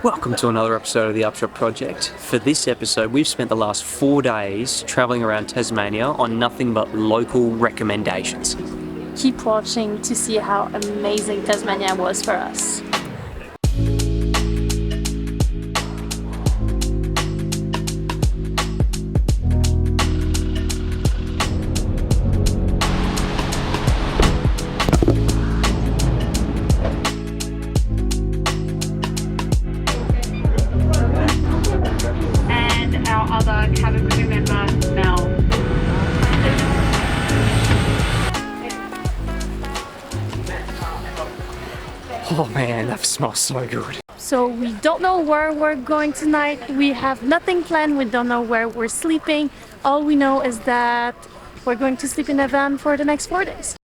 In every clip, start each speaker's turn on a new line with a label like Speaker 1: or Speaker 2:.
Speaker 1: Welcome to another episode of the Upshot Project. For this episode, we've spent the last 4 days travelling around Tasmania on nothing but local recommendations.
Speaker 2: Keep watching to see how amazing Tasmania was for us.
Speaker 1: Oh man, that smells so good.
Speaker 2: So we don't know where we're going tonight. We have nothing planned. We don't know where we're sleeping. All we know is that we're going to sleep in a van for the next 4 days.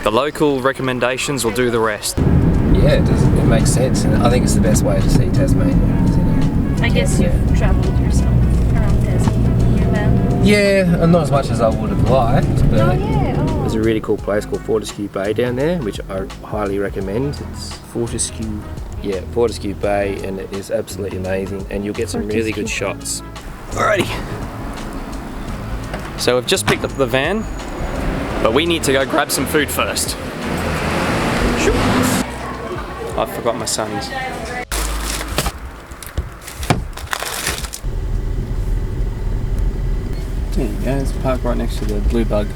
Speaker 1: The local recommendations will do the rest.
Speaker 3: Yeah, it makes sense, and I think it's the best way to see Tasmania, isn't it?
Speaker 2: I guess you've travelled yourself around Tassie in your van.
Speaker 3: Yeah, and not as much as I would have liked, but
Speaker 4: there's a really cool place called Fortescue Bay down there, which I highly recommend. It's
Speaker 1: Fortescue.
Speaker 4: Yeah, Fortescue Bay, and it is absolutely amazing, and you'll get some really good shots.
Speaker 1: Alrighty. So we've just picked up the van, but we need to go grab some food first. I forgot my sunnies. There you go, it's parked right next to the blue bug.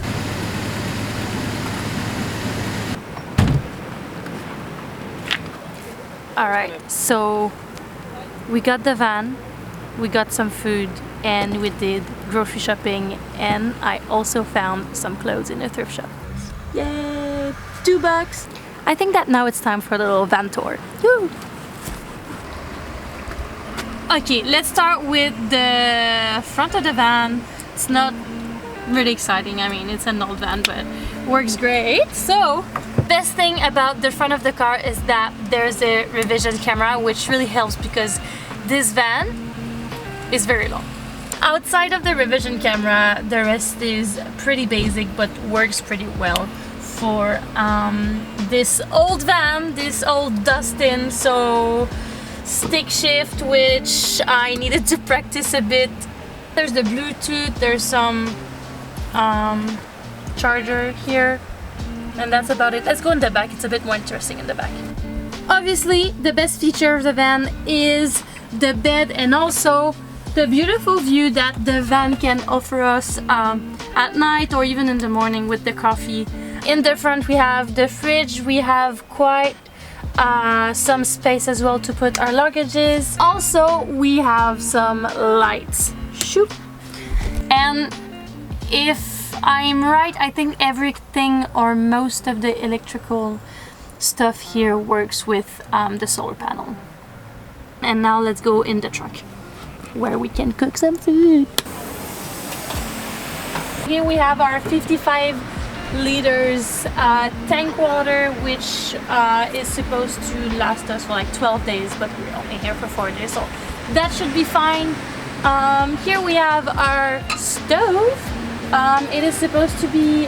Speaker 2: Alright, so we got the van, we got some food, and we did grocery shopping, and I also found some clothes in a thrift shop. Yay! $2! I think that now it's time for a little van tour. Woo! Okay, let's start with the front of the van. It's not really exciting, I mean it's an old van, but works great. So, best thing about the front of the car is that there's a revision camera, which really helps because this van is very long. Outside of the revision camera, the rest is pretty basic but works pretty well for this old van, this old Dustin. So stick shift, which I needed to practice a bit. There's the Bluetooth, there's some charger here, and that's about it. Let's go in the back, it's a bit more interesting in the back. Obviously, the best feature of the van is the bed and also the beautiful view that the van can offer us at night or even in the morning with the coffee. In the front we have the fridge, we have quite some space as well to put our luggages. Also, we have some lights. Shoop. And if I'm right, I think everything or most of the electrical stuff here works with the solar panel. And now let's go in the truck where we can cook some food. Here we have our 55 liters tank water, which is supposed to last us for like 12 days, but we're only here for 4 days, so that should be fine. Here we have our stove. It is supposed to be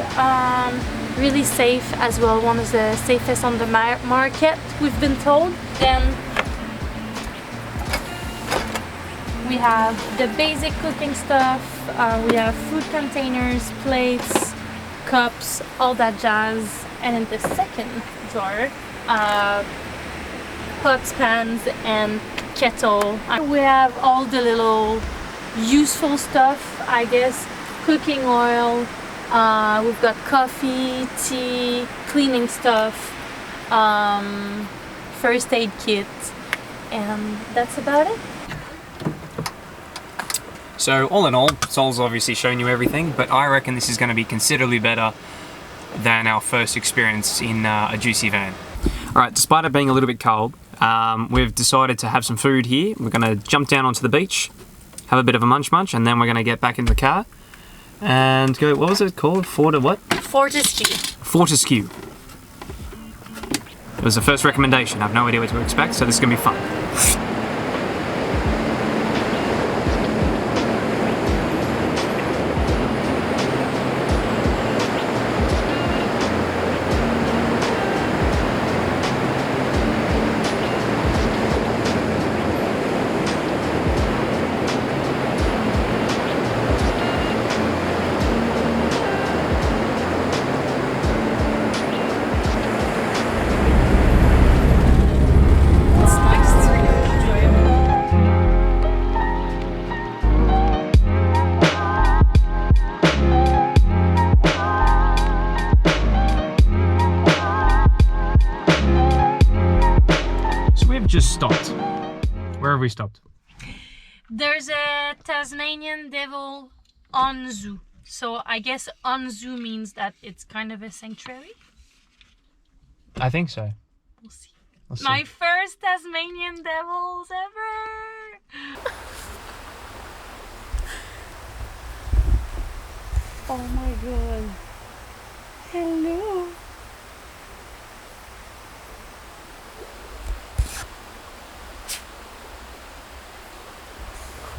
Speaker 2: really safe as well, one of the safest on the market, we've been told. Then we have the basic cooking stuff. We have food containers, plates, cups, all that jazz. And in the second drawer, pots, pans, and kettle. We have all the little useful stuff, I guess. Cooking oil, we've got coffee, tea, cleaning stuff, first aid kit, and that's about it.
Speaker 1: So all in all, Sol's obviously shown you everything, but I reckon this is going to be considerably better than our first experience in a juicy van. Alright, despite it being a little bit cold, we've decided to have some food here. We're going to jump down onto the beach, have a bit of a munch, and then we're going to get back in the car and go, what was it called?
Speaker 2: Fortescue.
Speaker 1: Fortescue. It was the first recommendation. I have no idea what to expect, so this is going to be fun. Where have we stopped?
Speaker 2: There's a Tasmanian Devil on zoo. So I guess on zoo means that it's kind of a sanctuary.
Speaker 1: I think so.
Speaker 2: We'll see.
Speaker 1: We'll see.
Speaker 2: My first Tasmanian Devils ever! Oh my god. Hello.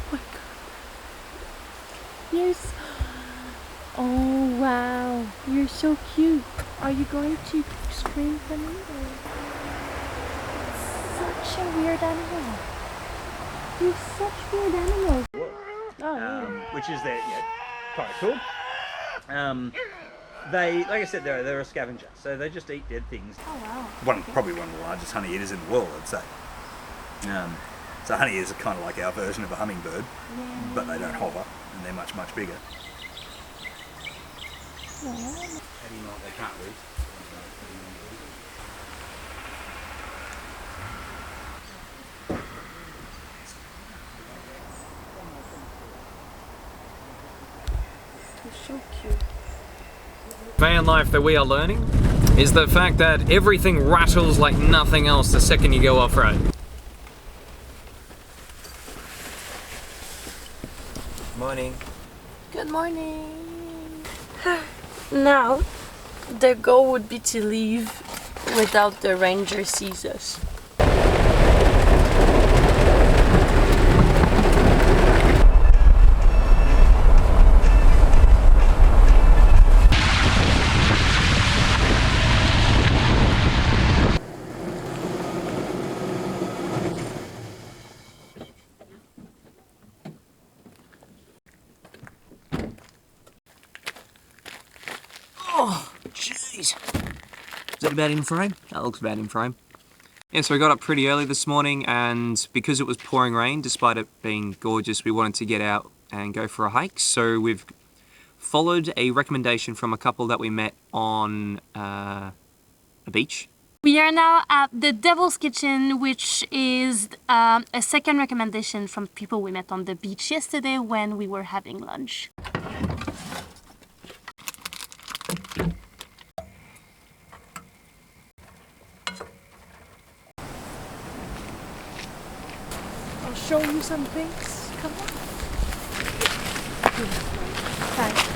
Speaker 2: Oh my god. Yes. Oh wow. You're so cute. Are you going to scream for me? Such a weird animal. You're such weird animals. Oh, yeah.
Speaker 5: Which is their quite cool. They, like I said, they're a scavenger, so they just eat dead things.
Speaker 2: Oh wow.
Speaker 5: Probably one of the largest honey eaters in the world, I'd say. So honey eaters are kind of like our version of a hummingbird, but they don't hover, and they're much, much bigger. How do you know what they can't reach?
Speaker 2: So cute.
Speaker 1: Van life that we are learning is the fact that everything rattles like nothing else the second you go off-road.
Speaker 3: Morning.
Speaker 2: Good morning. Now, the goal would be to leave without the ranger sees us.
Speaker 1: Oh, jeez. Is that about in frame? That looks about in frame. Yeah, so we got up pretty early this morning, and because it was pouring rain, despite it being gorgeous, we wanted to get out and go for a hike. So we've followed a recommendation from a couple that we met on a beach.
Speaker 2: We are now at the Devil's Kitchen, which is a second recommendation from people we met on the beach yesterday when we were having lunch. I'll show you some things. Come on. Hi.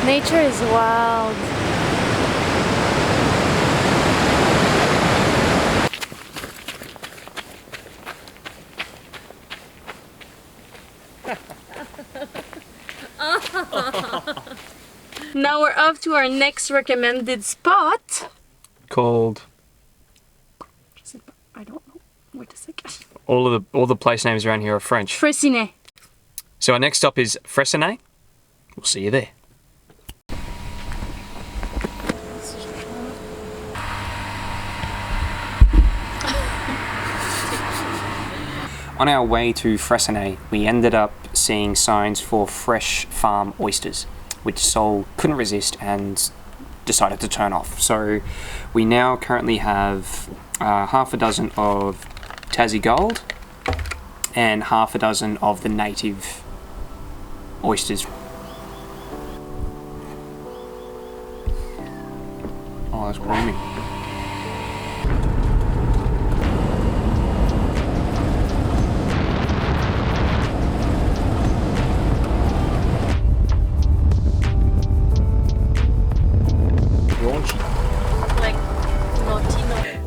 Speaker 2: Nature is wild. Now we're off to our next recommended spot.
Speaker 1: Called...
Speaker 2: I don't know. Wait a second.
Speaker 1: All the place names around here are French.
Speaker 2: Freycinet.
Speaker 1: So our next stop is Freycinet. We'll see you there. On our way to Freycinet, we ended up seeing signs for fresh farm oysters, which Sol couldn't resist and decided to turn off. So we now currently have half a dozen of Tassie Gold and half a dozen of the native oysters. Oh, that's creamy.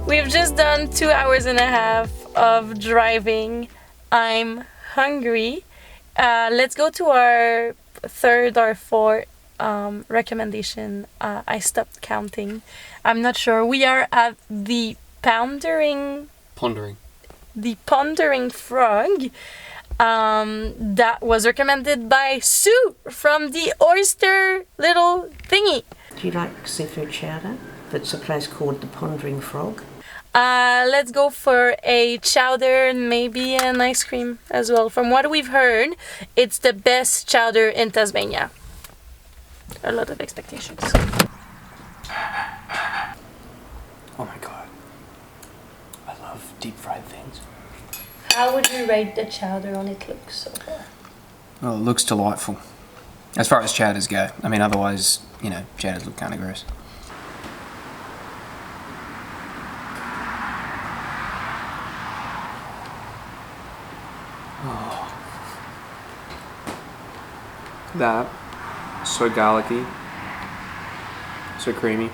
Speaker 2: We've just done 2 hours and a half of driving. I'm hungry. Let's go to our third or fourth recommendation. I stopped counting. I'm not sure. We are at the Pondering Frog. That was recommended by Sue from the Oyster little thingy.
Speaker 6: Do you like seafood chowder? It's a place called the Pondering Frog.
Speaker 2: Let's go for a chowder and maybe an ice cream as well. From what we've heard, it's the best chowder in Tasmania. A lot of expectations.
Speaker 1: Oh my god. I love deep fried things.
Speaker 2: How would you rate the chowder on its looks so far?
Speaker 1: Well, it looks delightful. As far as chowders go. I mean, otherwise, you know, chowders look kind of gross. Oh. That. So garlicky. So creamy.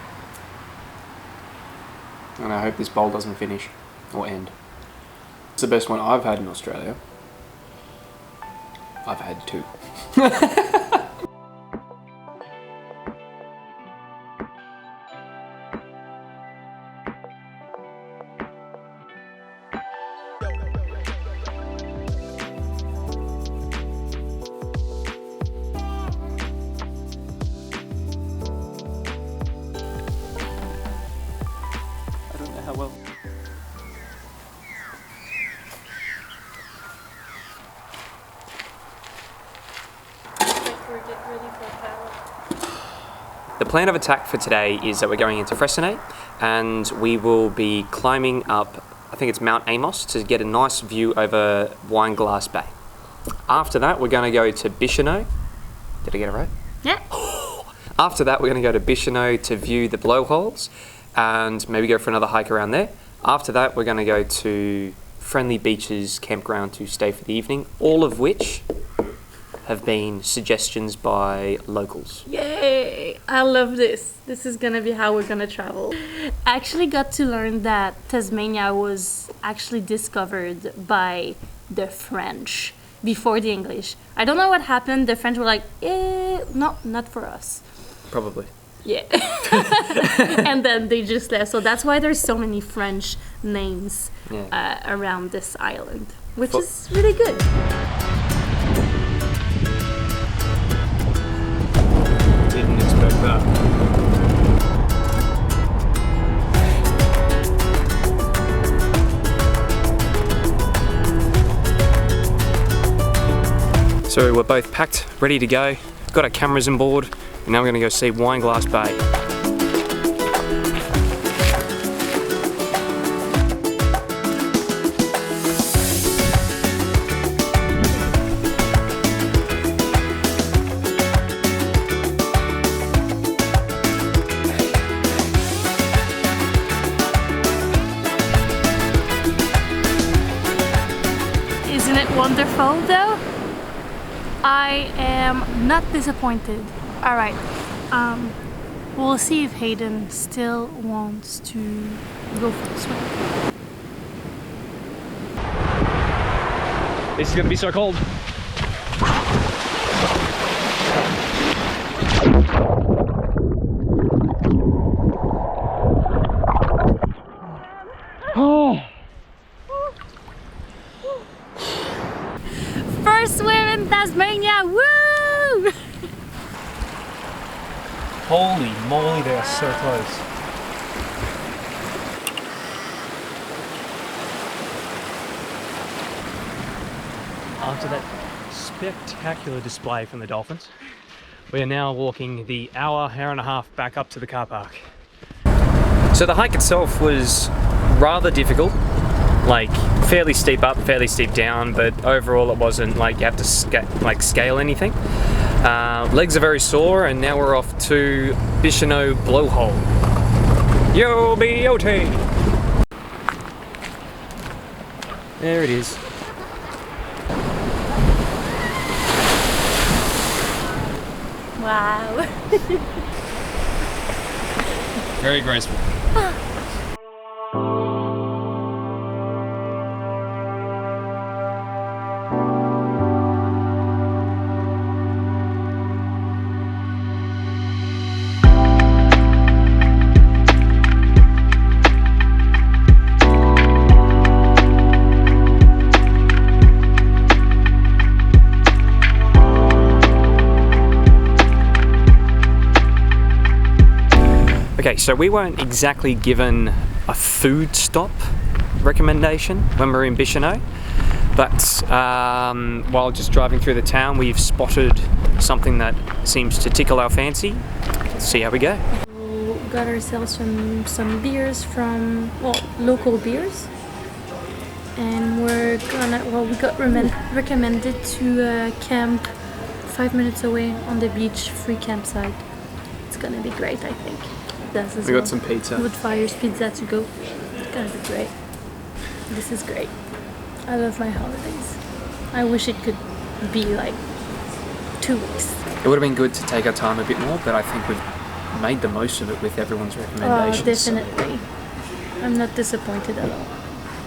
Speaker 1: And I hope this bowl doesn't finish or end. It's the best one I've had in Australia. I've had 2. I don't know how well. The plan of attack for today is that we're going into Freycinet and we will be climbing up, I think it's Mount Amos, to get a nice view over Wineglass Bay. After that, we're going to go to Bicheno. Did I get it right?
Speaker 2: Yeah.
Speaker 1: After that, we're going to go to Bicheno to view the blowholes and maybe go for another hike around there. After that, we're going to go to Friendly Beaches campground to stay for the evening, all of which have been suggestions by locals.
Speaker 2: Yay! I love this. This is gonna be how we're gonna travel. I actually got to learn that Tasmania was actually discovered by the French before the English. I don't know what happened. The French were like, no, not for us.
Speaker 1: Probably.
Speaker 2: Yeah. And then they just left. So that's why there's so many French names around this island, which is really good.
Speaker 1: Didn't expect that. So we're both packed, ready to go. Got our cameras on board, and now we're going to go see Wineglass Bay.
Speaker 2: Isn't it wonderful though? I am not disappointed. All right, we'll see if Hayden still wants to go for the swim.
Speaker 1: This is gonna be so cold. Oh!
Speaker 2: First swim in Tasmania, woo!
Speaker 1: Holy moly, they are so close. After that spectacular display from the Dolphins, we are now walking the hour and a half back up to the car park. So the hike itself was rather difficult, like fairly steep up, fairly steep down, but overall it wasn't like you have to scale anything. Legs are very sore, and now we're off to Bicheno blowhole. Yo, B-O-T! There it is.
Speaker 2: Wow.
Speaker 1: Very graceful. Okay, so we weren't exactly given a food stop recommendation when we were in Bicheno, but while just driving through the town, we've spotted something that seems to tickle our fancy. Let's see how we go.
Speaker 2: We got ourselves some beers from, well, local beers. And we're gonna, well, we got recommended to camp 5 minutes away on the beach, free campsite. It's gonna be great, I think. That's as
Speaker 1: We
Speaker 2: well.
Speaker 1: got some pizza.
Speaker 2: Wood fires, pizza to go. It's gonna be great. This is great. I love my holidays. I wish it could be like 2 weeks.
Speaker 1: It would have been good to take our time a bit more, but I think we've made the most of it with everyone's recommendations.
Speaker 2: Definitely. I'm not disappointed at all.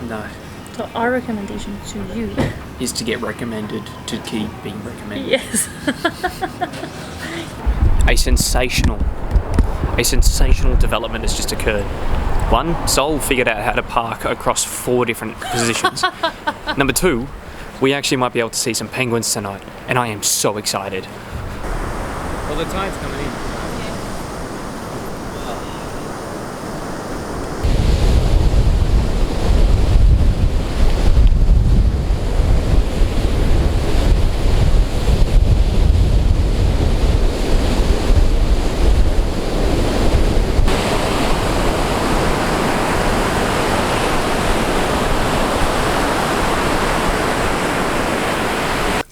Speaker 1: No.
Speaker 2: So our recommendation to you
Speaker 1: Is to get recommended to keep being recommended.
Speaker 2: yes.
Speaker 1: A sensational development has just occurred. One, Sol figured out how to park across 4 different positions. Number 2, we actually might be able to see some penguins tonight, and I am so excited. Well, the tide's coming in.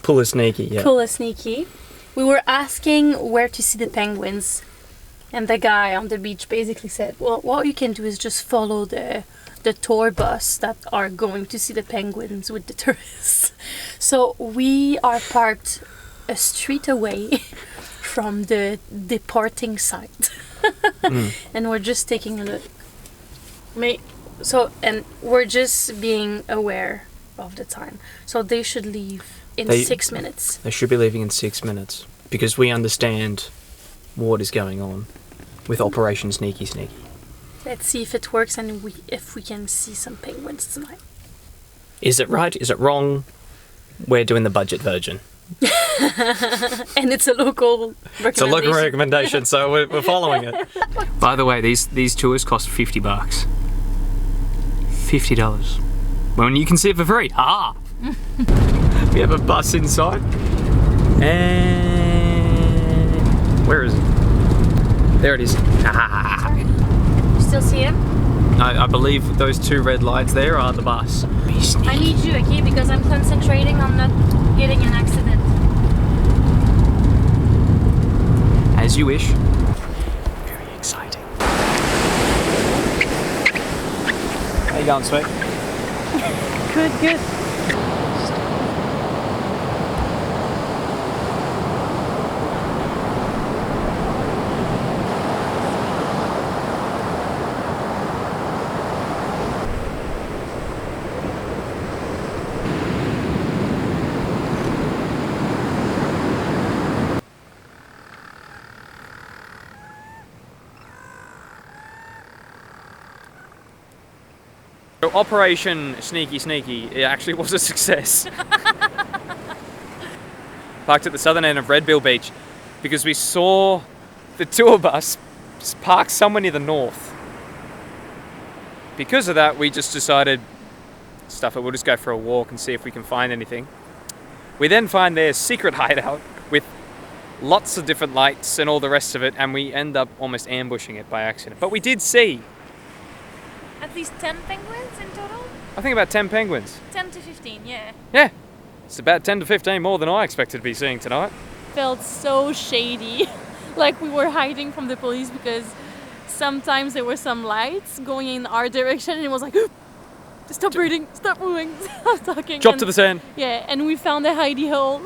Speaker 1: Pull a sneaky, yeah.
Speaker 2: Pull a sneaky. We were asking where to see the penguins, and the guy on the beach basically said, well, what you can do is just follow the tour bus that are going to see the penguins with the tourists. So we are parked a street away from the departing site. And we're just taking a look. And we're just being aware of the time. So they should leave in 6 minutes.
Speaker 1: They should be leaving in 6 minutes because we understand what is going on with Operation Sneaky Sneaky.
Speaker 2: Let's see if it works and if we can see some penguins tonight.
Speaker 1: Is it right? Is it wrong? We're doing the budget version.
Speaker 2: And it's a local recommendation.
Speaker 1: It's a local recommendation, so we're following it. By the way, these tours cost $50. $50. When you can see it for free. Ah! We have a bus inside. And where is it? There it is. Ah.
Speaker 2: You still see him?
Speaker 1: I believe those 2 red lights there are the bus.
Speaker 2: I need you, okay? Because I'm concentrating on not getting an accident.
Speaker 1: As you wish. Very exciting. How you going, sweet?
Speaker 2: Good.
Speaker 1: So Operation Sneaky Sneaky, it actually was a success. Parked at the southern end of Red Bill Beach because we saw the tour bus parked somewhere near the north. Because of that, we just decided, stuff it, we'll just go for a walk and see if we can find anything. We then find their secret hideout with lots of different lights and all the rest of it, and we end up almost ambushing it by accident. But we did see,
Speaker 2: At least 10 penguins in total?
Speaker 1: I think, about 10 penguins.
Speaker 2: 10 to 15, yeah.
Speaker 1: Yeah, it's about 10 to 15 more than I expected to be seeing tonight.
Speaker 2: Felt so shady. Like we were hiding from the police because sometimes there were some lights going in our direction and it was like, stop breathing, stop moving, stop talking.
Speaker 1: Drop to the sand.
Speaker 2: Yeah, and we found a hidey hole.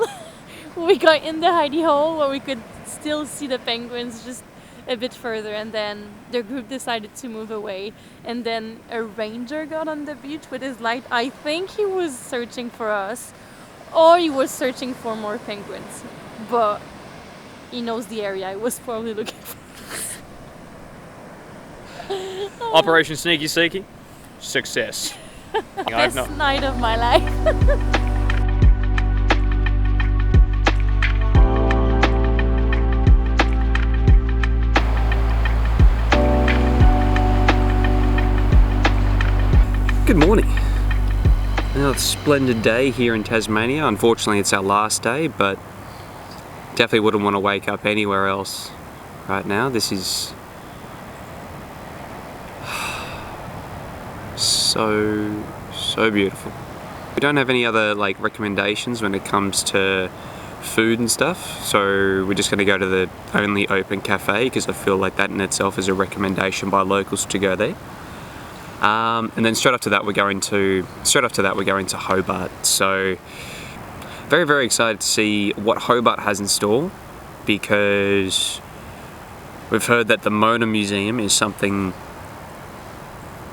Speaker 2: We got in the hidey hole where we could still see the penguins just a bit further, and then the group decided to move away, and then a ranger got on the beach with his light. I think he was searching for us or he was searching for more penguins, but he knows the area. I was probably looking for us.
Speaker 1: Operation Sneaky Sneaky, success.
Speaker 2: Best night of my life.
Speaker 1: Good morning. Another splendid day here in Tasmania. Unfortunately, it's our last day, but definitely wouldn't want to wake up anywhere else right now. This is so beautiful. We don't have any other like recommendations when it comes to food and stuff, so we're just going to go to the only open cafe because I feel like that in itself is a recommendation by locals to go there. And then straight after that we're going to Hobart. So very excited to see what Hobart has in store, because we've heard that the Mona Museum is something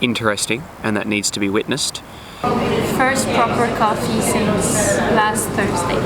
Speaker 1: interesting and that needs to be witnessed.
Speaker 2: First proper coffee since last Thursday.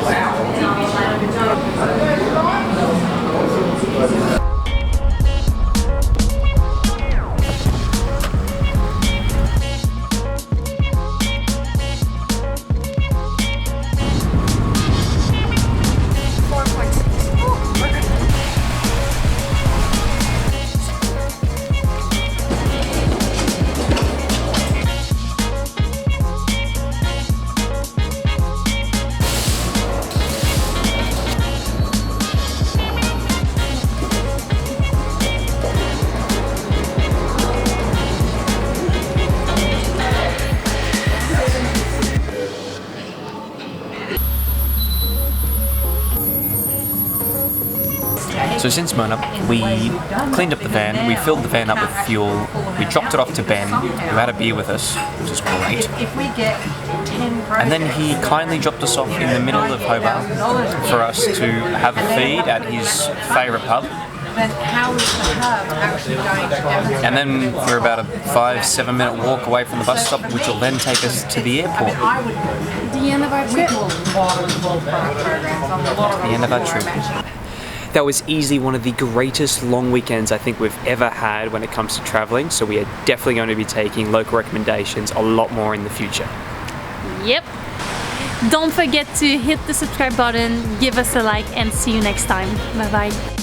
Speaker 1: So since Mona, we cleaned up the van, we filled the van up with fuel, we dropped it off to Ben, who had a beer with us, which is great. And then he kindly dropped us off in the middle of Hobart for us to have a feed at his favourite pub. And then we're about a 5-7 minute walk away from the bus stop, which will then take us to the airport.
Speaker 2: The end of our trip.
Speaker 1: The end of our trip. That was easily one of the greatest long weekends I think we've ever had when it comes to travelling, so we are definitely going to be taking local recommendations a lot more in the future.
Speaker 2: Yep. Don't forget to hit the subscribe button, give us a like, and see you next time. Bye bye.